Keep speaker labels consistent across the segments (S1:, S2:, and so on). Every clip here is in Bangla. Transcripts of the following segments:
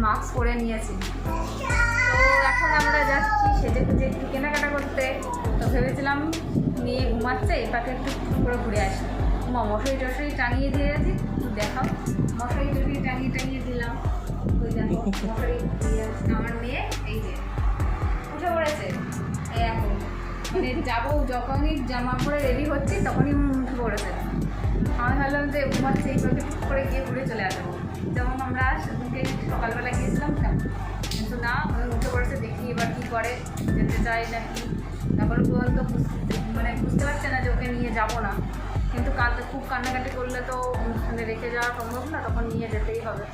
S1: মাস্ক পরে নিয়েছি। তো এখন আমরা যাচ্ছি সেজে খুঁজে একটু কেনাকাটা করতে। তো ভেবেছিলাম মেয়ে ঘুমাচ্ছে, এটাকে একটু করে ঘুরে আসি। মশারি টশারি টাঙিয়ে দিয়েছি, একটু দেখাও। মশারি টশারি টাঙিয়ে দিলাম। ওই দেখো মশারি দিয়ে আমার মেয়ে এই যে উঠে পড়েছে। এই এখন মানে যাবো, যখনই জামা পরে রেডি হচ্ছি তখনই উঠে পড়েছে। আমি ভাবলাম যে ঘুমাচ্ছে, এইভাবে ঠিক করে গিয়ে ঘুরে চলে আসবো, যেমন আমরা সেদিনকে সকালবেলা গিয়েছিলাম তেমন। কিন্তু না, আমি উঠে পড়েছে, দেখি এবার কী করে, যেতে চাই নাকি। তারপরে পর্যন্ত মানে বুঝতে পারছে না যে ওকে নিয়ে যাবো না, কিন্তু খুব কান্নাকাটি করলে তো ওখানে রেখে যাওয়া সম্ভব না, তখন নিয়ে যেতেই হবে।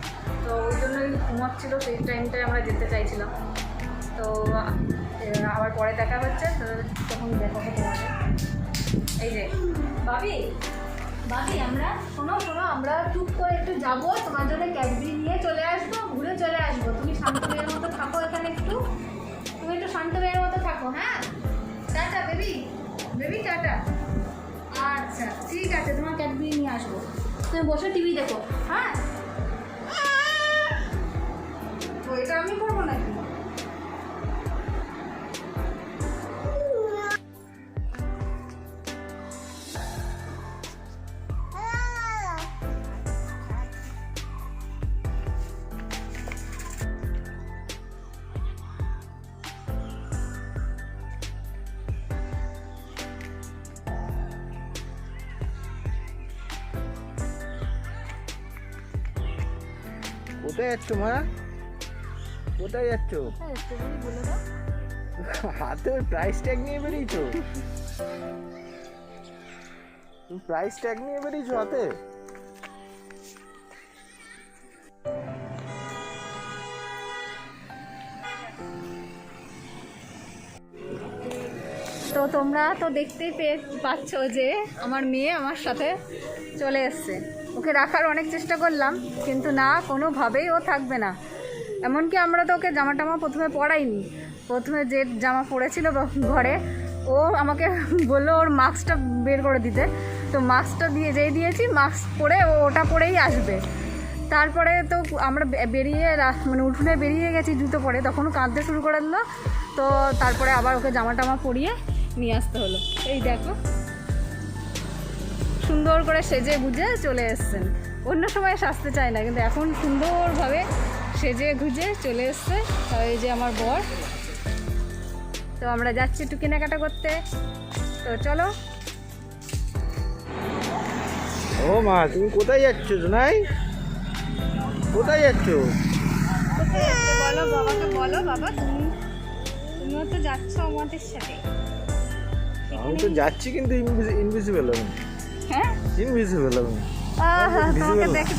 S1: তো ওই জন্যই ঘুমাচ্ছিল, সেই টাইমটায় আমরা যেতে চাইছিলাম। তো আবার পরে দেখা হচ্ছে, তো তখন দেখা হতে হবে। এই যে ভাবি আমরা শোনো আমরা টুক করে একটু যাবো, তোমার জন্য ক্যাডবেরি নিয়ে চলে আসবো, ঘুরে চলে আসবো। তুমি শান্ত মেয়ের মতো থাকো এখানে, তুমি একটু শান্ত মেয়ের মতো থাকো। হ্যাঁ, টাটা বেবি টাটা। আচ্ছা ঠিক আছে, তোমার ক্যাডবেরি নিয়ে আসবো, তুমি বসে টিভি দেখো। হ্যাঁ, তো এটা আমি করবো নাকি?
S2: কোথায় যাচ্ছ মা? কোথায় যাচ্ছ? হাতে প্রাইস ট্যাগ নিয়ে বেরিয়েছো? তুমি প্রাইস ট্যাগ নিয়ে বেরিয়েছো হাতে?
S1: তো তোমরা তো দেখতেই পাচ্ছ যে আমার মেয়ে আমার সাথে চলে এসছে। ওকে রাখার অনেক চেষ্টা করলাম, কিন্তু না, কোনোভাবেই ও থাকবে না। এমনকি আমরা তো ওকে জামা টামা প্রথমে পরাইনি। প্রথমে যে জামা পরেছিল ঘরে, ও আমাকে বললো ওর মাস্কটা বের করে দিতে। তো মাস্কটা দিয়েছি, মাস্ক পরে ও ওটা পরেই আসবে। তারপরে তো আমরা বেরিয়ে মানে উঠোনে বেরিয়ে গেছি জুতো পরে, তখনও কাঁদতে শুরু করে দিল। তো তারপরে আবার ওকে জামা টামা পরিয়ে নিয়ে আসতে হলো। এই দেখো, সুন্দর করে সেজে গুজে চলে এসছেন। অন্য সময় সাজতে চায় না, কিন্তু এখন সুন্দরভাবে সেজে গুজে চলে এসছে। এই যে আমার বর। তো আমরা যাচ্ছি একটু কেনাকাটা করতে, তো চলো।
S2: ও মা, তুমি কোথায় যাচ্ছ জোনাই? কোথায় যাচ্ছ?
S1: বলো বাবাকে, বলো বাবা, তুমিও তো যাচ্ছ আমাদের সাথে।
S2: আমি তো যাচ্ছি, কিন্তু ইনভিজিবল আমি।
S1: হ্যাঁ,
S2: ইনভিজিবল আমি।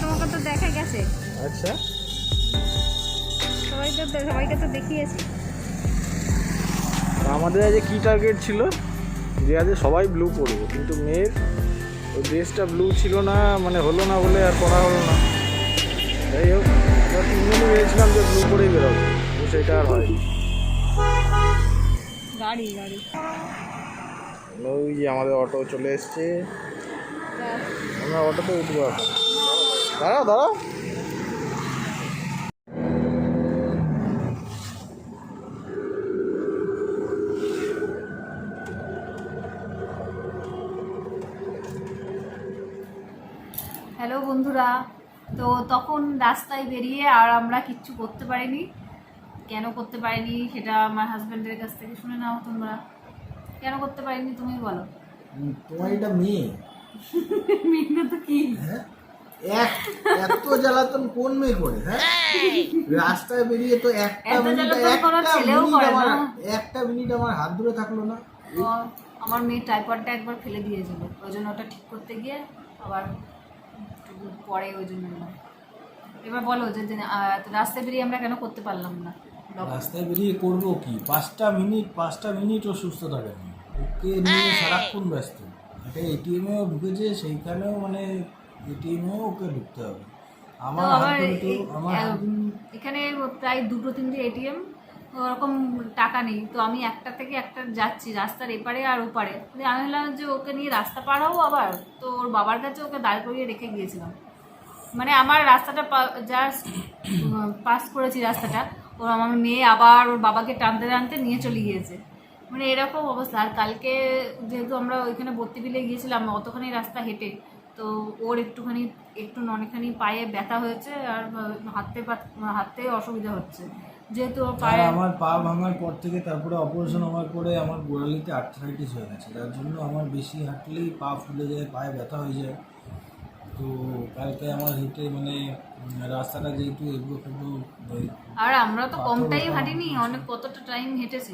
S1: তোমাকে তো দেখা গেছে।
S2: আচ্ছা,
S1: সবাইকে তো দেখিয়েছি।
S2: আমাদের আজ কি টার্গেট ছিল যে আজ সবাই ব্লু পরবো, কিন্তু মেয়ের ওই ড্রেসটা ব্লু ছিল না, মানে হলো না বলে আর পরা হলো না। যাই হোক, আমরা তিনজনই ভেবেছিলাম যে ব্লু পরেই বেরোবো, তো সেটা আর হয়।
S1: গাড়ি
S2: ওই যে আমাদের অটো চলে এসছে, আমরা অটোতে উঠবো এখন। দাঁড়াও
S1: হ্যালো বন্ধুরা, তো তখন রাস্তায় বেরিয়ে আর আমরা কিচ্ছু করতে পারিনি। কেন করতে পারিনি সেটা আমার হাজব্যান্ডের কাছ থেকে শুনে নাও তোমরা। কেন করতে পারিনি তুমি বলো।
S3: তোমার এটা মেয়ে
S1: মেয়ে তো কি,
S3: এত জ্বালাতন কোন মেয়ে করে? হ্যাঁ, রাস্তায় বেরিয়ে তো একটা মিনিট আমার হাত ধরে থাকলো না।
S1: আমার মেয়ে টাইপডটা একবার ফেলে দিয়েছিল, ওই জন্য ওটা ঠিক করতে গিয়ে আবার পরে ওই জন্য। এবার বলো যে রাস্তায় বেরিয়ে আমরা কেন করতে পারলাম না?
S3: রাস্তায় বেরিয়ে করবো কি? 5টা মিনিট ও সুস্থ থাকে না, ওকে নিয়ে সারাক্ষণ ব্যস্ত। একটা এটিএমেও ঢুকেছে, সেইখানেও মানে এটিএমেও ওকে ঢুকতে হবে। আমার
S1: এখানে প্রায় 2-3টে এটিএম, ওরকম টাকা নেই। তো আমি একটা থেকে একটা যাচ্ছি রাস্তার এপারে আর ওপারে। আমি ভাবলাম যে ওকে নিয়ে রাস্তা পার হবো, আবার তো ওর বাবার কাছে ওকে দাঁড় করিয়ে রেখে গিয়েছিলাম। মানে আমার রাস্তাটা জাস্ট পাস করেছি রাস্তাটা, ওর আমার মেয়ে আবার ওর বাবাকে টানতে টানতে নিয়ে চলে গিয়েছে। মানে এরকম অবস্থা। আর কালকে যেহেতু আমরা ওইখানে ভর্তি বিলে গিয়েছিলাম অতখানি রাস্তা হেঁটে, তো ওর একটু অনেকখানি পায়ে ব্যথা হয়েছে আর হাঁটতে অসুবিধা হচ্ছে, যেহেতু ওর
S3: আর
S1: পায়ে
S3: আমার পা ভাঙার পর থেকে তারপরে অপারেশন হওয়ার পরে আমার গোড়ালিতে আর্থ্রাইটিস হয়ে গেছে, যার জন্য আমার বেশি হাঁটলেই পা ফুলে যায়, পায়ে ব্যথা হয়ে যায়। তো কালকে আমার হেঁটে মানে রাস্তাটা যেহেতু এগুলো কিন্তু
S1: আর আমরা তো কম টাইম হাঁটিনি, অনেক কতটা টাইম হেঁটেছি,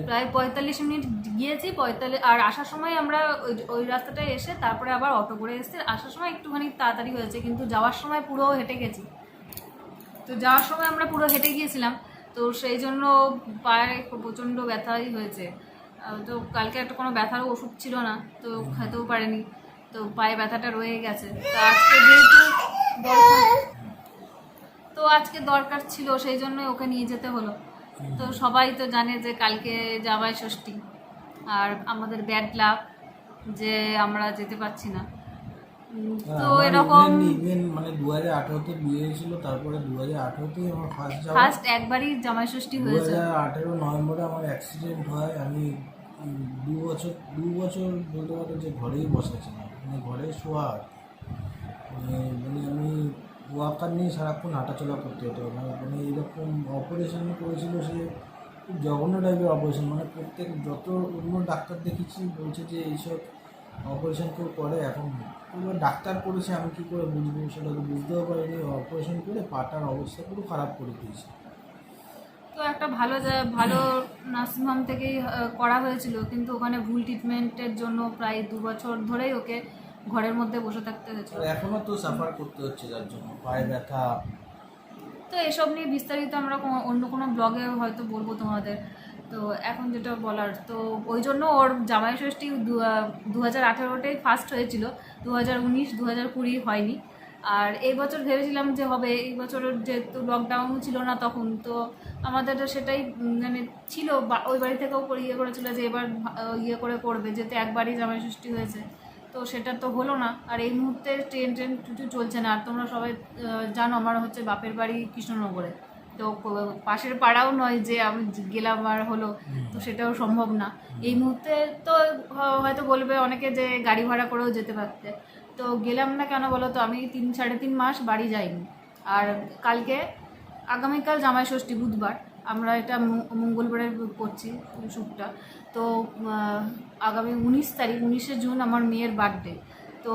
S1: প্রায় 45 মিনিট গিয়েছি। 45 আর আসার সময় আমরা ওই রাস্তাটায় এসে তারপরে আবার অটো করে এসেছি। আসার সময় একটুখানি তাড়াতাড়ি হয়েছে, কিন্তু যাওয়ার সময় পুরো হেঁটে গেছি। তো যাওয়ার সময় আমরা পুরো হেঁটে গিয়েছিলাম, তো সেই জন্য পায়ে প্রচণ্ড ব্যথাই হয়েছে। তো কালকে একটা কোনো ব্যথার ওষুধ ছিল না, তো খেতেও পারেনি, তো পায়ে ব্যথাটা রয়ে গেছে। তো আজকে যেহেতু আজকে দরকার ছিল, সেই জন্য ওকে নিয়ে যেতে হলো। তো সবাই তো জানে যে কালকে জামাই ষষ্ঠী, আর আমাদের ব্যাড লাক যে আমরা যেতে পারছি না। তো এরকম
S3: ইভেন মানে 2018-তে বিয়ে হয়েছিল, তারপরে 2018-তে আমার
S1: ফার্স্ট একবারই জামাই ষষ্ঠী হয়েছে।
S3: 2018 নভেম্বরে আমার অ্যাক্সিডেন্ট হয়। আমি 2 বছর বলতে পারো যে ঘরেই বসেছিলাম, মানে ঘরে শোয়া, মানে আমি ওয়াকার নিয়ে সারাক্ষণ হাঁটাচলা করতে হতো। মানে এরকম অপারেশন করেছিল সে, খুব জঘন্য টাইপের অপারেশন। মানে প্রত্যেক যত অন্য ডাক্তার দেখেছি বলছে যে এইসব অপারেশন কেউ করে, এখন এবার ডাক্তার করেছে, আমি কী করে বুঝবো, সেটা তো বুঝতেও পারিনি। অপারেশন করে পাটার অবস্থা পুরো খারাপ করে দিয়েছে।
S1: তো একটা ভালো নার্সিংহোম থেকেই করা হয়েছিল, কিন্তু ওখানে ভুল ট্রিটমেন্টের জন্য প্রায় 2 বছর ধরেই ওকে ঘরের মধ্যে বসে থাকতে হয়েছিল।
S3: এখনও তো সাফার করতে হচ্ছে, যার জন্য পায়ে ব্যথা।
S1: তো এসব নিয়ে বিস্তারিত আমরা অন্য কোনো ব্লগে হয়তো বলবো তোমাদের। তো এখন যেটা বলার, তো ওই জন্য ওর জামাই ষষ্ঠী 2018-তেই ফার্স্ট হয়েছিল, 2019 2020 হয়নি। আর এই বছর ভেবেছিলাম যে হবে, এই বছরের যেহেতু লকডাউন ছিল না তখন, তো আমাদের সেটাই মানে ছিল, ওই বাড়ি থেকেও ইয়ে করেছিল যে এবার ইয়ে করে করবে, যেহেতু একবারই জামাই ষষ্ঠী হয়েছে। তো সেটা তো হলো না। আর এই মুহূর্তে ট্রেন কিছু চলছে না। আর তোমরা সবাই জানো আমার হচ্ছে বাপের বাড়ি কৃষ্ণনগরে, তো পাশের পাড়াও নয় যে আমি গেলাম আর হলো, তো সেটাও সম্ভব না এই মুহূর্তে। তো হয়তো বলবে অনেকে যে গাড়ি ভাড়া করেও যেতে পারতে, তো গেলাম না কেন বলো তো? আমি 3-3.5 মাস বাড়ি যাইনি। আর আগামীকাল জামাই ষষ্ঠী বুধবার, আমরা এটা মঙ্গলবারে করছি শ্যুটটা। তো আগামী 19 জুন আমার মেয়ের বার্থডে। তো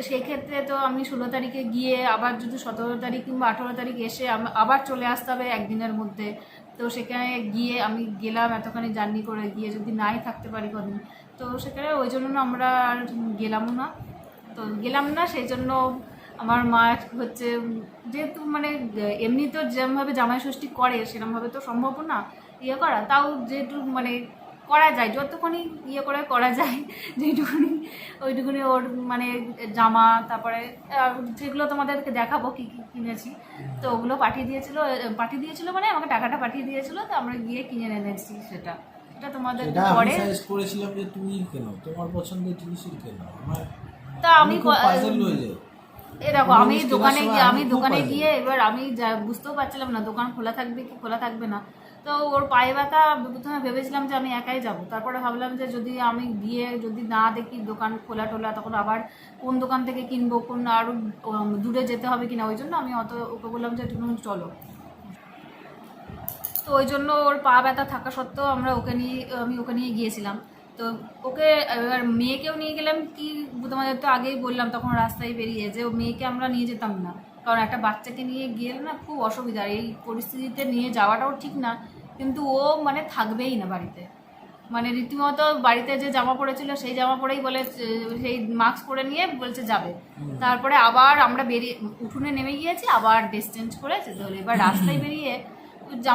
S1: সেই ক্ষেত্রে তো আমি 16 তারিখে গিয়ে আবার যদি 17 তারিখ কিংবা 18 তারিখ এসে আবার চলে আসতে হবে একদিনের মধ্যে। তো সেখানে গিয়ে আমি গেলাম এতখানি জার্নি করে, গিয়ে যদি নাই থাকতে পারি কদিন, তো সেখানে ওই জন্য আমরা আর গেলাম না। সেই জন্য আমার মা হচ্ছে, যেহেতু মানে এমনি তো যেরমভাবে জামাই ষষ্ঠী করে সেরমভাবে তো সম্ভব না ইয়ে করা, তাও যেহেতু মানে করা যায়, যতক্ষণই ইয়ে করে করা যায়, ওইটুকুনি ওর মানে জামা, তারপরে যেগুলো তোমাদেরকে দেখাবো কী কী কিনেছি, তো ওগুলো পাঠিয়ে দিয়েছিল মানে আমাকে টাকাটা পাঠিয়ে দিয়েছিল, তো আমরা গিয়ে কিনে এনেছি। সেটা তোমাদের পরে
S3: সাজেস্ট করেছিলাম যে তুমি কেন, তোমার পছন্দের জিনিসই কেন।
S1: তা আমি এরকম আমি দোকানে গিয়ে এবার আমি বুঝতেও পারছিলাম না দোকান খোলা থাকবে কি খোলা থাকবে না। তো ওর পায়ে ব্যথা, প্রথমে ভেবেছিলাম যে আমি একাই যাব, তারপরে ভাবলাম যে যদি আমি গিয়ে যদি না দেখি দোকান খোলা টোলা, তখন আবার কোন দোকান থেকে কিনবো, কোন আরও দূরে যেতে হবে কিনা, ওই জন্য আমি ওকে বললাম যে তুমি চলো। তো ওই জন্য ওর পা ব্যথা থাকা সত্ত্বেও আমি ওকে নিয়ে গিয়েছিলাম। তো ওকে এবার মেয়েকেও নিয়ে গেলাম, কি তোমাদের তো আগেই বললাম তখন রাস্তায় বেরিয়ে, যে মেয়েকে আমরা নিয়ে যেতাম না, কারণ একটা বাচ্চাকে নিয়ে গেলে না খুব অসুবিধা। এই পরিস্থিতিতে নিয়ে যাওয়াটাও ঠিক না, কিন্তু ও মানে থাকবেই না বাড়িতে, মানে রীতিমতো বাড়িতে যে জামা পরেছিল সেই জামা পরেই বলে, সেই মাস্ক পরে নিয়ে বলছে যাবে। তারপরে আবার আমরা উঠোনে নেমে গিয়েছি, আবার ড্রেস চেঞ্জ করে যেতে হলো। এবার রাস্তায় বেরিয়ে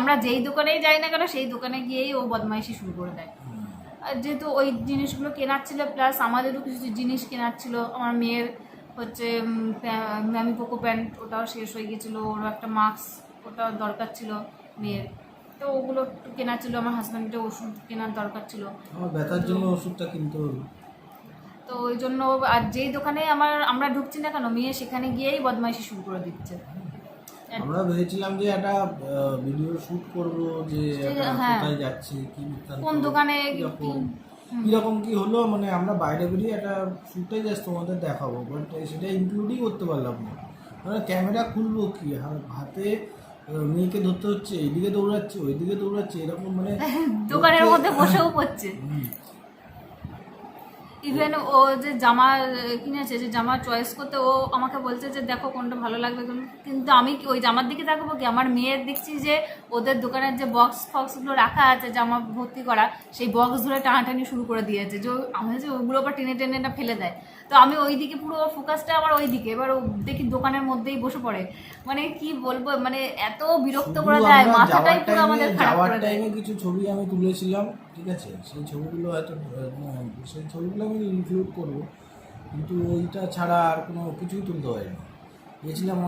S1: আমরা যেই দোকানেই যাই না কেন সেই দোকানে গিয়েই ও বদমাইশি শুরু করে দেয়। যেহেতু ওই জিনিসগুলো কেনার ছিল, প্লাস আমাদেরও কিছু জিনিস কেনার ছিল। আমার মেয়ের হচ্ছে ম্যামি পোকো প্যান্ট, ওটাও শেষ হয়ে গেছিলো, ওরও একটা মাস্ক, ওটাও দরকার ছিল মেয়ের, তো ওগুলো একটু কেনার ছিল। আমার হাজব্যান্ডের ওষুধ কেনার দরকার ছিল,
S3: আমার ব্যথার জন্য ওষুধটা কিনতে হলো।
S1: তো ওই জন্য আর যেই দোকানে আমরা ঢুকছি না কেন, মেয়ে সেখানে গিয়েই বদমাইশি শুরু করে দিচ্ছে।
S3: আমরা ভেবেছিলাম যে একটা ভিডিও শুট করব যে
S1: হ্যাঁ।
S3: কোথায় যাচ্ছি, কি বৃত্তান্ত,
S1: কোন দোকানে
S3: কিরকম কি হলো, মানে আমরা বাইরে বেরিয়ে একটা শুটে জাস্ট তোমাদের দেখাবো, বাট সেটা ইনক্লুডই করতে পারলাম না। মানে ক্যামেরা খুলবো কি, হাতে মেয়েকে ধরতে হচ্ছে, এইদিকে দৌড়াচ্ছে ওইদিকে দৌড়াচ্ছে, এরকম মানে
S1: দোকানের মধ্যে বসেও পড়ছে। ইভেন ও যে জামা কিনেছে, যে জামা চয়েস করতে ও আমাকে বলছে যে দেখো কোনটা ভালো লাগবে, কিন্তু আমি ওই জামার দিকে তাকাবো কি, আমার মেয়ের দেখছি যে ওদের দোকানের যে বক্স ফক্সগুলো রাখা আছে জামা ভর্তি করা, সেই বক্স ধরে টানাটানি শুরু করে দিয়েছে, যে আমি যে ওগুলো আবার টেনে টেনে না ফেলে দেয়। তো আমি ওই দিকে পুরো ফোকাসটা আমার ওই দিকে, এবার ও দেখি দোকানের মধ্যেই বসে পড়ে। মানে কি বলবো, মানে এত বিরক্ত করে দেয়, মাথাটাই পুরো আমাদের খারাপ করে দেয়।
S3: কিছু ছবি আমি তুলেছিলাম, ঠিক আছে, সেই ছবিগুলো হয়তো সেই ছবিগুলো আমি ইনক্লুড করবো, কিন্তু ওইটা ছাড়া আর কোনো কিছুই তুলতে পারিনি। গেছিলাম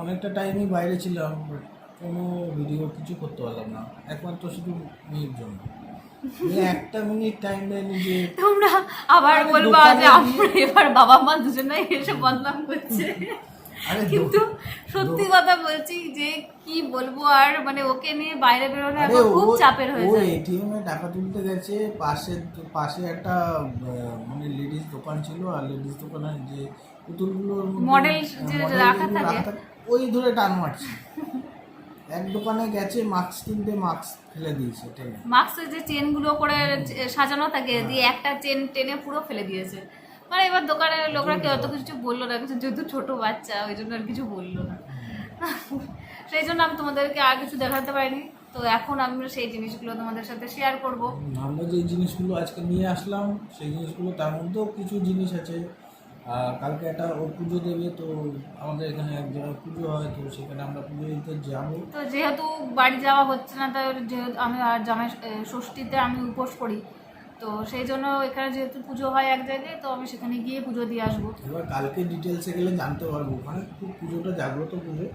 S3: অনেকটা টাইমই বাইরে ছিলাম, but কোনো ভিডিও কিছু করতে পারলাম না, একমাত্র শুধু মেয়ের জন্য। একটা মিনিট টাইম দেয়নি যে
S1: তোমরা আবার বলবা যে আমরা এবার বাবা মা দুজনেই এসে বদনাম করছে। কিন্তু সত্যি কথা বলছি যে কি বলবো, আর মানে ওকে নিয়ে বাইরে বেরোনো এখন খুব চাপের হয়ে যায়।
S3: এটিএম এ টাকা তুলতে গেছে, পাশে একটা মানে লেডিস দোকান ছিল, আর লেডিস দোকানের যে পুতুলগুলো
S1: মডেল যে রাখা থাকে
S3: ওই ধরে টান মারছে। এক দোকানে গেছে মাস্ক কিনতে, মাস্ক ফেলে দিয়েছে,
S1: মাস্কের যে চেনগুলো করে সাজানো থাকে, দিয়ে একটা চেন টেনে পুরো ফেলে দিয়েছে। মানে এবার দোকানের লোকরা কেউ অত কিছু বললো না, কিছু যেহেতু ছোট বাচ্চা ওই জন্য আর কিছু বললো না। সেই জন্য আমি তোমাদেরকে আর কিছু দেখাতে পারিনি। তো এখন আমরা সেই জিনিসগুলো তোমাদের সাথে শেয়ার করব।
S3: আমরা যে জিনিসগুলো আজকে নিয়ে আসলাম সেই জিনিসগুলো, তার মধ্যেও কিছু জিনিস আছে। কালকে একটা ও পুজো দেবে, তো আমাদের এখানে এক জায়গায় পুজো হয়, তো সেখানে আমরা পুজো দিতে যাবো।
S1: তো যেহেতু বাড়ি যাওয়া হচ্ছে না, তাই যেহেতু আমি আর জামাই ষষ্ঠীতে আমি উপোস করি, তো সেই জন্য এখানে যেহেতু পুজো হয় এক জায়গায়, তো আমি সেখানে গিয়ে পুজো দিয়ে আসবো।
S3: এবার কালকে ডিটেলসে গেলে জানতে পারবো ওখানে খুব পুজোটা জাগ্রত পুজো,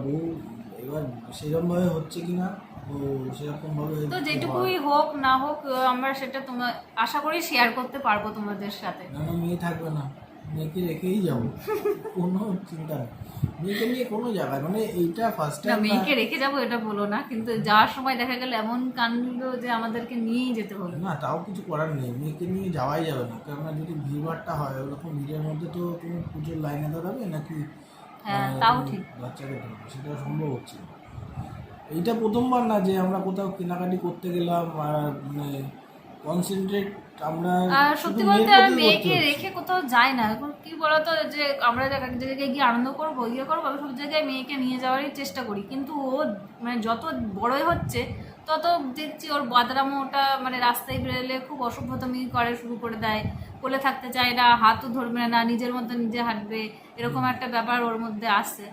S3: বউ এবার সেরকমভাবে হচ্ছে কিনা, তো সেরকমভাবে
S1: তো যেটুকুই হোক না হোক আমরা সেটা তোমার আশা করি শেয়ার করতে পারবো তোমাদের সাথে।
S3: না, মেয়ে থাকবে না, মেয়েকে রেখেই যাবো, কোনো চিন্তা নেই, মেয়েকে নিয়ে কোনো জায়গায়, মানে এইটা ফার্স্ট টাইম।
S1: মেয়েকে রেখে যাবো এটা বলো না, কিন্তু যাওয়ার সময় দেখা গেল এমন কাণ্ড যে আমাদেরকে নিয়েই যেতে হলো।
S3: না, তাও কিছু করার নেই, মেয়েকে নিয়ে যাওয়াই যাবে না, কেননা যদি ভিড়ভাড়টা হয় ওরকম ভিড়ের মধ্যে তো তুমি পুজোর লাইনে দাঁড়াবে নাকি
S1: তাও ঠিক,
S3: বাচ্চাকে ধরবে, সেটা সম্ভব হচ্ছে না। এইটা প্রথমবার না যে আমরা কোথাও কেনাকাটি করতে গেলাম আর মানে কনসেন্ট্রেট আমরা
S1: সত্যি বলতে আর মেয়েকে রেখে কোথাও যায় না। এখন কি বলতো, যে আমরা এক জায়গায় গিয়ে আনন্দ করবো করবো, আমি সব জায়গায় মেয়েকে নিয়ে যাওয়ারই চেষ্টা করি, কিন্তু ও মানে যত বড়ই হচ্ছে তত দেখছি ওর বাদরামোটা, মানে রাস্তায় বেরোলে খুব অসভ্যতামি করে শুরু করে দেয়, কোলে থাকতে চায় না, হাতও ধরবে না, নিজের মতো নিজে হাঁটবে, এরকম একটা ব্যাপার ওর মধ্যে আসছে।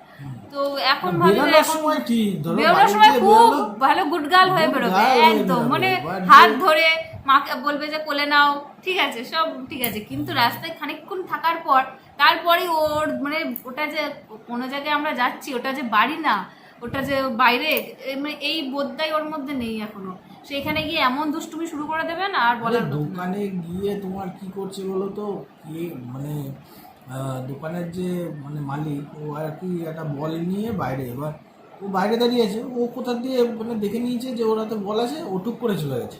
S1: তো এখন বেরোনোর সময় খুব ভালো গুড গার্ল হয়ে বেরোবে একদম, মানে হাত ধরে মাকে বলবে যে কোলে নাও, ঠিক আছে, সব ঠিক আছে, কিন্তু রাস্তায় খানিকক্ষণ থাকার পর তারপরে ওর মানে ওটা যে কোনো জায়গায় আমরা যাচ্ছি ওটা যে বাড়ি না, ওটা যে বাইরে, মানে এই বোধটাই ওর মধ্যে নেই এখনো। সেখানে গিয়ে এমন দুষ্টুমি শুরু করে দেবে না, আর বলার
S3: দোকানে গিয়ে তোমার কি করছে বলো তো, কি মানে দোকানের যে মানে মালিক, ও আর কি একটা বল নিয়ে বাইরে, এবার ও বাইরে দাঁড়িয়ে আছে, ও কোথা দিয়ে মানে দেখে নিয়েছে যে ওর হাতে বল আছে, ও টুক করে চলে গেছে,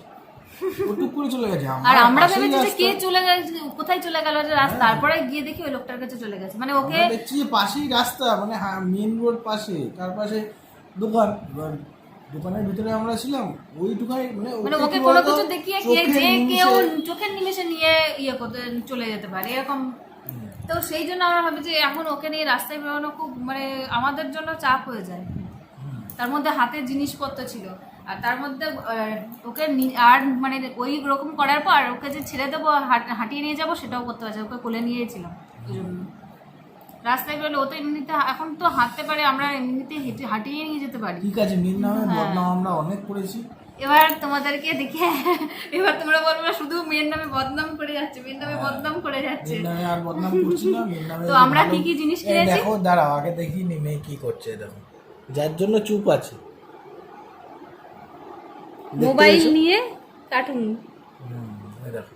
S1: আর আমরা ভেবেছি যে কে চলে গেছে, কোথায় চলে গেল যে রাস্তা, তারপরে গিয়ে দেখি ওই লোকটার কাছে চলে গেছে, মানে ওকে
S3: দেখছি পাশেই রাস্তা, মানে মেন রোড পাশে, তার পাশে দোকান, এবার দোকানের ভিতরে আমরা ছিলাম ওইটুকাই,
S1: মানে ওকে কোনো কিছু দেখিয়ে কে যে কেউ চোখের নিমেষে নিয়ে করতে চলে যেতে পারে এরকম। তো সেই জন্য আমরা ভাবি যে এখন ওকে নিয়ে রাস্তায় বেরোনো খুব মানে আমাদের জন্য চাপ হয়ে যায়। তার মধ্যে হাতের জিনিসপত্র ছিল, আর তার মধ্যে ওকে আর মানে ওই রকম করার পর ওকে যে ছেড়ে দেবো হাঁটিয়ে নিয়ে যাবো সেটাও করতে পারছে, ওকে কোলে নিয়েছিলাম। ওই জন্য রাস্তায় বেরোলে ও তো এমনিতে এখন তো হাঁটতে পারে, আমরা এমনিতে হাঁটিয়ে নিয়ে যেতে পারি।
S3: ঠিক আছে, মেয়ের নামে বদনাম আমরা অনেক করেছি।
S1: এবার তোমাদেরকে দেখে এবার তোমরা বলবে শুধু মেয়ের নামে বদনাম করে যাচ্ছে, মেয়ের নামে বদনাম করে যাচ্ছে।
S3: আর বদনাম করছি না, মেয়ের নামে।
S1: তো আমরা কি কি জিনিস কিনেছি
S3: দেখো, দাঁড়াও আগে দেখি নি মেয়ে কি করছে। দেখো, যার জন্য চুপ আছে,
S1: মোবাইল নিয়ে কার্টুন।
S3: দেখো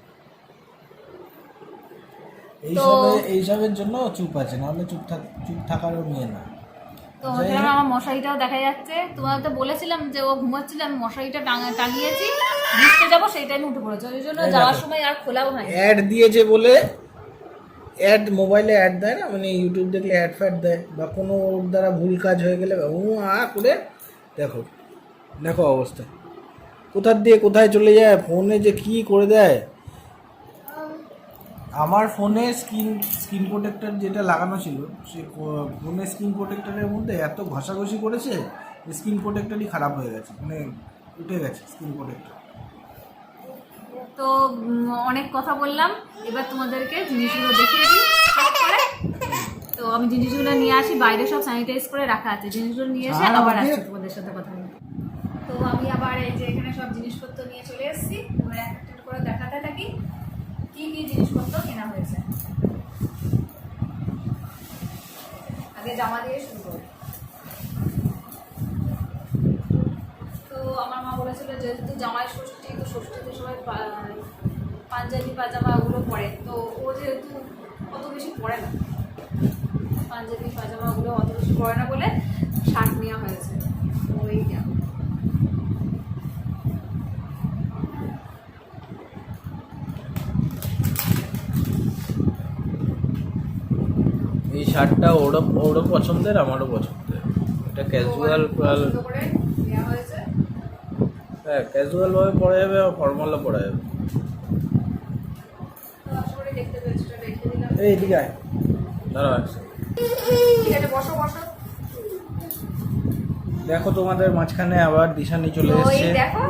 S3: এইসবের জন্য চুপ আছে, নাহলে চুপ থাকারও মেয়ে না।
S1: তো সেরকম আমার মশারিটাও দেখা যাচ্ছে। তোমাদের তো বলেছিলাম যে ও ঘুমাচ্ছিল, আমি মশারিটা টাঙিয়েছি, ভিজতে যাবো সেই টাইমে উঠে পড়েছে, ওই জন্য যাওয়ার সময় আর খোলাও হয়।
S3: অ্যাড দিয়েছে বলে, অ্যাড মোবাইলে অ্যাড দেয় না, মানে ইউটিউব দেখলে অ্যাড ফ্যাড দেয়, বা কোনো ওর দ্বারা ভুল কাজ হয়ে গেলে করে দেখো দেখো অবস্থা কোথার দিয়ে কোথায় চলে যায়, ফোনে যে কি করে দেয়। আমার ফোনে স্ক্রিন প্রোটেক্টর যেটা লাগানো ছিল, সে ফোনে স্ক্রিন প্রোটেক্টরের মধ্যে এত ঘষাঘষি করেছে যে স্ক্রিন প্রোটেক্টরই খারাপ হয়ে গেছে, মানে উঠে গেছে স্ক্রিন প্রোটেক্টর।
S1: তো অনেক কথা বললাম, এবার তোমাদেরকে জিনিসগুলো দেখিয়ে দিই সব করে। তো আমি জিনিসগুলো নিয়ে আসি, বাইরে সব স্যানিটাইজ করে রাখা আছে, জিনিসগুলো নিয়ে এসে আবার আসছি তোমাদের সাথে কথা বলতে। তো আমি আবার এই যে এখানে সব জিনিসপত্র নিয়ে চলে এসেছি, তোমরা একটা করে দেখাতে থাকি কি কি জিনিসপত্র কেনা হয়েছে। আগে জামা দিয়ে শুরু করি। তো আমার মা বলেছিল যেহেতু জামাই ষষ্ঠী, তো ষষ্ঠীতে সবাই পাঞ্জাবি পাজামা ওগুলো পরে, তো ও যেহেতু অত বেশি পরে না, পাঞ্জাবি পাজামা ওগুলো অত বেশি পরে না বলে শার্ট নেওয়া হয়েছে। ওইটা
S3: এই শার্টটা ওরও পছন্দের, আমারও পছন্দের। এটা ক্যাজুয়াল
S1: করে নেওয়া হয়েছে।
S3: হ্যাঁ, ক্যাজুয়াল ভাবে পরা যাবে, আর ফর্মালও পরা যাবে।
S1: তো আশা করি দেখতে পেয়েছো, এটা রেখে দিলাম।
S3: এই দিকে আয়, দাঁড়াও
S1: ঠিক আছে, বসো বসো।
S3: দেখো তোমাদের মাঝখানে আবার দিশানি চলে
S1: তো এই
S3: এসেছে।
S1: দেখো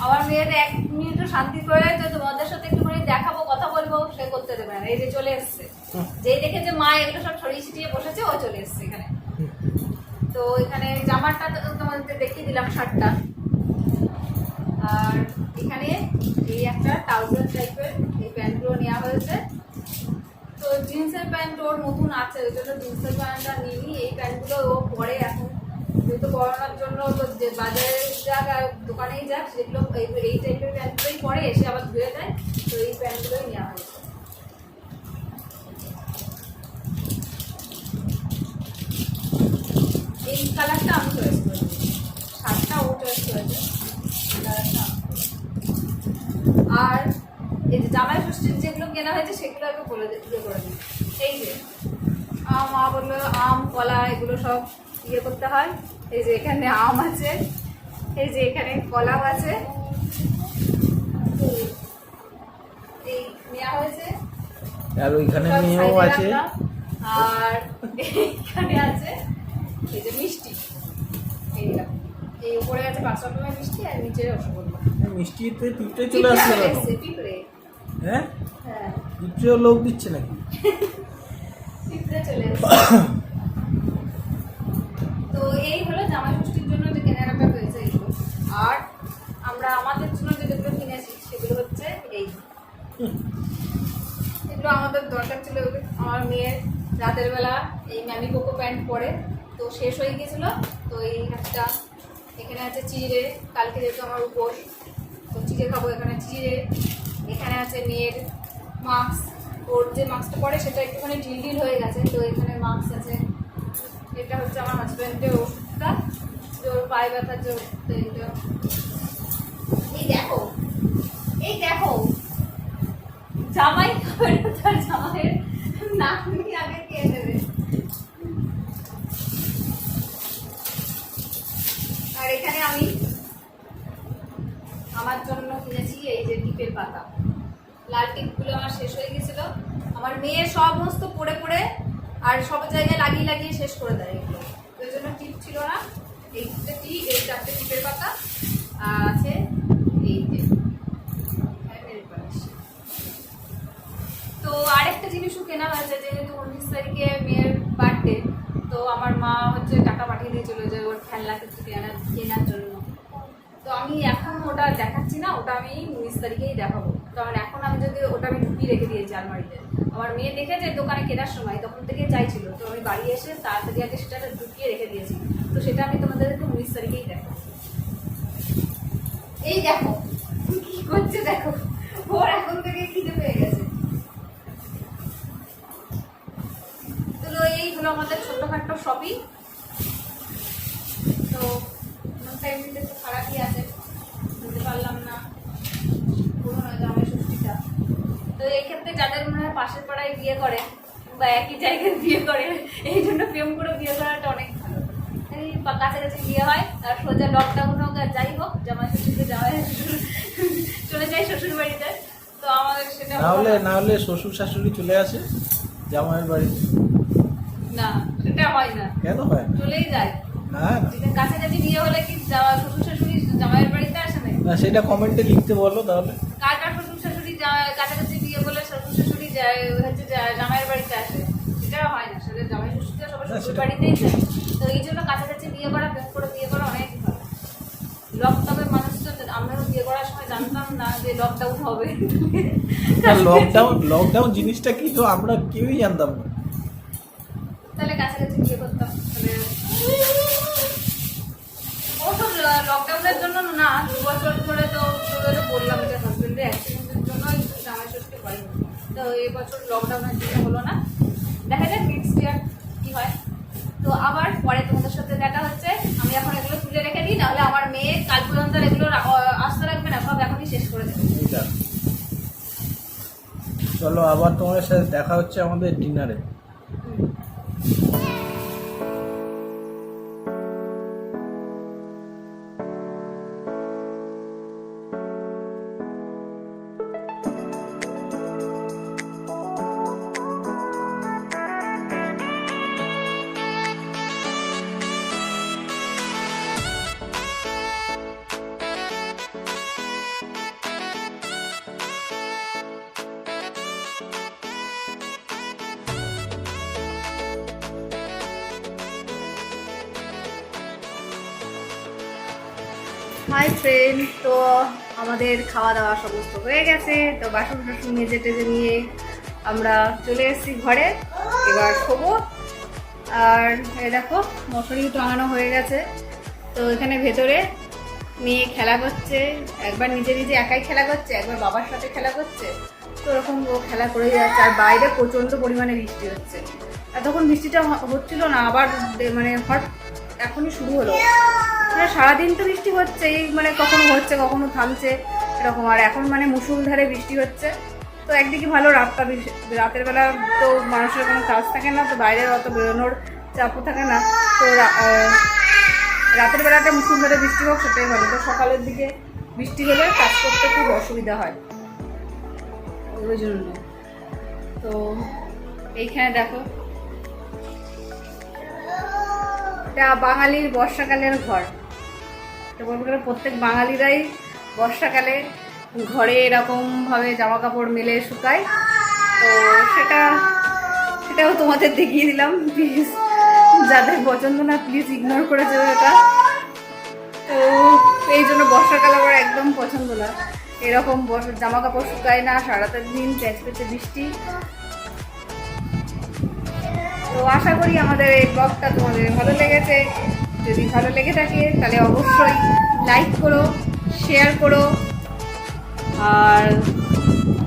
S1: আমার মেয়ের 1 মিনিটও শান্তি করে যে তোমাদের সাথে একটুখানি দেখাবো, কথা বলবো, সে করতে দেবে না। এই যে চলে এসছে, যেই দেখে যে মা এগুলো সব ছড়িয়ে ছিটিয়ে বসেছে, ও চলে এসছে এখানে। তো এখানে জামাটা তো তোমাদের দেখিয়ে দিলাম, শার্টটা। আর এখানে এই একটা ট্রাউজার টাইপের এই প্যান্টগুলো নেওয়া হয়েছে। তো জিন্সের প্যান্ট ওর নতুন আছে, ওই জন্য জিন্সের প্যান্টটা নিইনি। এই প্যান্টগুলো ও পরে এখন, যেহেতু করোনার জন্য তো যে বাজারে যাক আর দোকানেই যাক, সেগুলো এই টাইপের প্যান্টগুলোই পরে, এসে আবার ধুয়ে দেয়। তো এই প্যান্টগুলোই নেওয়া হয়েছে। এই কালারটা আমি চয়েস করেছি, শার্টটা ও চয়েস করেছে, কালারটা। আর এই যে জামাই ষষ্ঠীর যেগুলো কেনা হয়েছে সেগুলো আগে বলে ইয়ে করে দিই। এই যে মা বললো আম কলা এগুলো সব ইয়ে করতে হয়। এই যে এখানে আম আছে, এই যে এখানে কলাও আছে, এই নেওয়া হয়েছে।
S3: আর ওইখানে মেয়েও আছে,
S1: আর এইখানে আছে এই যে মিষ্টি, এই উপরে আছে 5 রকমের মিষ্টি, আর নিচে রসগোল্লা।
S3: মিষ্টিতে পিঁপড়ে চলে আসছে এখন।
S1: পিঁপড়ে,
S3: হ্যাঁ,
S1: হ্যাঁ
S3: পিঁপড়েও লোক দিচ্ছে নাকি?
S1: পিঁপড়ে চলে আসছে। তো এই হলো জামাই ষষ্ঠীর জন্য যে কেনাকাটা হয়েছে এগুলো। আর আমরা আমাদের জন্য যেগুলো কিনেছি সেগুলো হচ্ছে এগুলো আমাদের দরকার ছিল। আমার মেয়ের রাতের বেলা এই ম্যামি কোকো প্যান্ট পরে, তো শেষ হয়ে গিয়েছিল। তো এই একটা এখানে আছে চিড়ে, কালকে যেহেতু আমার উপোস, তো চিড়ে খাবো, এখানে চিড়ে। এখানে আছে মেয়ের মাস্ক, ওর যে মাস্কটা পরে সেটা একটুখানি ঢিল হয়ে গেছে, তো এখানে মাস্ক আছে। এটা হচ্ছে আমার হাজব্যান্ডের ওষুধটা, যে ওর পায়ে ব্যথার যে ওষুধটা। এটা এই দেখো, এই দেখো জামাই খাবে না, তার জামাইয়ের নাতনি আগে খেয়ে নেবে। আর এখানে আমি আমার জন্য কিনেছি এই যে টিপের পাতা। লাল টিপগুলো আমার শেষ হয়ে গেছিল, আমার মেয়ে সমস্ত পড়ে পড়ে আর সব জায়গায় লাগিয়ে লাগিয়ে শেষ করে দেয় এগুলো, ওই জন্য টিপ ছিল না। এই দুটো টিপ, এই 4টে টিপের পাতা আছে। এই যে তো আরেকটা জিনিসও কেনা হয়েছে, যেহেতু 19 তারিখে মেয়ের বার্থডে, তো আমার মা হচ্ছে টাকা পাঠিয়ে দিয়েছিল যে ওর খেলনা কিছু কেনার জন্য। তো আমি এখন ওটা দেখাচ্ছি না, ওটা আমি 19 তারিখেই দেখাবো। কারণ এখন আমি যদি ওটা আমি ঢুকিয়ে রেখে দিয়েছি আলমারিতে, আমার মেয়ে দেখে যে দোকানে কেনার সময় তখন থেকে চাইছিল, তো আমি বাড়ি এসে তাড়াতাড়ি আগে সেটা ঢুকিয়ে রেখে দিয়েছি। তো সেটা আমি তোমাদেরকে 19 তারিখেই দেখাবো। এই দেখো কি করছে, দেখো ওর এখন থেকে খিদে পেয়ে গেছে। আমাদের ছোট্টখাট্ট শপিং। তো মনটা এমনিতে একটু খারাপই আছে, বুঝতে পারলাম না পুরোনো জামাই ষষ্ঠীটা। তো এই ক্ষেত্রে যাদের মনে হয় পাশের পাড়ায় বিয়ে করে বা একই জায়গায় বিয়ে করে, এই জন্য প্রেম করে বিয়ে করাটা অনেক ভালো। এই কাছাকাছি বিয়ে হয়, আর সোজা লকডাউন হোক আর যাই হোক, জামাই ষষ্ঠীতে যাওয়া চলে যায় শ্বশুর বাড়িতে। তো আমাদের সেটা
S3: না হলে শ্বশুর শাশুড়ি চলে আসে জামাইয়ের বাড়ি।
S1: না, সেটা হয় না,
S3: কেন হয় না?
S1: চলেই যায়।
S3: না না।
S1: কাছাকাছি বিয়ে হলে কি শ্বশুর শাশুড়ি জামাইয়ের বাড়িতে আসে না?
S3: না, সেটা কমেন্টে লিখতে বলো তাহলে।
S1: কার কার শ্বশুর শাশুড়ি কাছাকাছি বিয়ে বলে শ্বশুর শাশুড়ি হচ্ছে জামাইয়ের বাড়িতে আসে? সেটা হয় না, সেটা জামাই শ্বশুরটা সবাই শ্বশুর বাড়িতেই যায়। তো এই জন্য কাছাকাছি বিয়ে করা, প্রেম করে বিয়ে করা অনেক ভালো। লকডাউনের মানুষ তো, আমরাও বিয়ে করার সময় জানতাম না যে লকডাউন হবে।
S3: লকডাউন জিনিসটা কি তো আমরা কেউই জানতাম না।
S1: তাহলে কাছাকাছি বিয়ে করতাম। লকডাউনের জন্য না, 2 বছর ধরে তো তোদেরও বললাম যে হাজবেন্ডের অ্যাক্সিডেন্টের জন্য জামাই ষষ্ঠী করেনি। তো এই বছর লকডাউনের জন্য হলো না, দেখা যাক নেক্সট ইয়ার কি হয়। তো আবার পরে তোমাদের সাথে দেখা হচ্ছে। আমি এখন এগুলো তুলে রেখে দিই, নাহলে আমার মেয়ে কাল পর্যন্ত এগুলো আসতে রাখবে না, সব এখনই শেষ করে দেবে।
S3: চলো আবার তোমার সাথে দেখা হচ্ছে আমাদের ডিনারে।
S1: হাই ফ্রেন্ড, তো আমাদের খাওয়া দাওয়া সমস্ত হয়ে গেছে। তো বাসন টাসন মেজে টেজে নিয়ে আমরা চলে এসেছি ঘরে, এবার শোবো। আর এই দেখো মশারি টাঙানো হয়ে গেছে। তো এখানে ভেতরে মেয়ে খেলা করছে, একবার নিজে নিজে একাই খেলা করছে, একবার বাবার সাথে খেলা করছে। তো ওরকম ও খেলা করেই যাচ্ছে। আর বাইরে প্রচণ্ড পরিমাণে বৃষ্টি হচ্ছে। এতক্ষণ বৃষ্টিটা হচ্ছিল না, আবার মানে হট এখনই শুরু হলো। মানে সারাদিন তো বৃষ্টি হচ্ছেই, মানে কখনো হচ্ছে কখনো থামছে এরকম। আর এখন মানে মুষলধারে বৃষ্টি হচ্ছে। তো একদিকে ভালো, রাতের বেলা তো মানুষের কোনো কাজ থাকে না, তো বাইরে অত বেরোনোর চাপও থাকে না। তো রাতের বেলাটা মুষলধারে বৃষ্টি হোক সেটাই ভালো। তো সকালের দিকে বৃষ্টি হলে কাজ করতে খুব অসুবিধা হয়, ওই জন্য। তো এইখানে দেখো, এটা বাঙালির বর্ষাকালের ঘর। তো বলবো গেলে প্রত্যেক বাঙালিরাই বর্ষাকালে ঘরে এরকমভাবে জামা কাপড় মেলে শুকায়। তো সেটাও তোমাদের দেখিয়ে দিলাম। প্লিজ যাদের পছন্দ না প্লিজ ইগনোর করে যাবে এটা। তো এই জন্য বর্ষাকাল আমার একদম পছন্দ না, এরকম জামা কাপড় শুকায় না, সারাটা দিন প্যাচপ্যাচে বৃষ্টি। তো আশা করি আমাদের এই ব্লগটা তোমাদের ভালো লেগেছে। যদি ভালো লেগে থাকে তাহলে অবশ্যই লাইক করো, শেয়ার করো।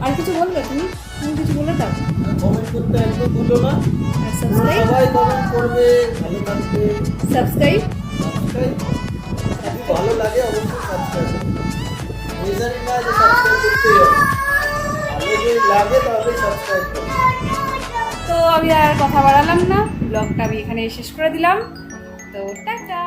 S1: আর কিছু বলবে তুমি কিছু বলে দাও।
S3: কমেন্ট করতে একদম ভুলো না,
S1: সাবস্ক্রাইব
S3: সবাই কমেন্ট করবে, ভালো থাকবে।
S1: সাবস্ক্রাইব
S3: যদি ভালো লাগে অবশ্যই সাবস্ক্রাইব করবে। এই জানি না যে সাবস্ক্রাইব করতে হবে, ভালো যদি লাগে তাহলে সাবস্ক্রাইব করবে।
S1: তো আমি আর কথা বাড়ালাম না, ব্লগটা আমি এখানে শেষ করে দিলাম। তো টাটা।